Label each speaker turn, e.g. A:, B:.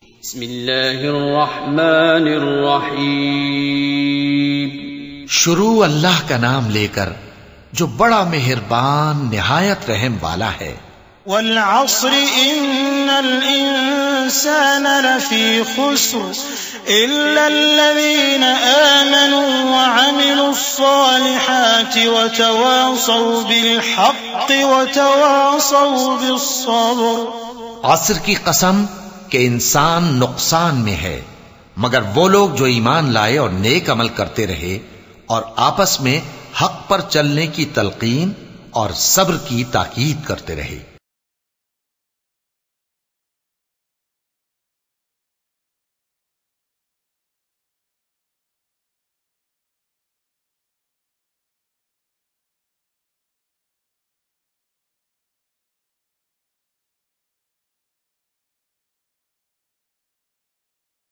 A: بسم اللہ الرحمن الرحیم.
B: شروع اللہ کا نام لے کر جو بڑا مہربان نہایت رحم والا ہے.
C: والعصر ان الانسان لفی خسر الا الذین آمنوا وعملوا الصالحات وتواصوا بالحق وتواصوا بالصبر.
B: عصر کی قسم کہ انسان نقصان میں ہے مگر وہ لوگ جو ایمان لائے اور نیک عمل کرتے رہے اور آپس میں حق پر چلنے کی تلقین اور صبر کی تاکید کرتے رہے.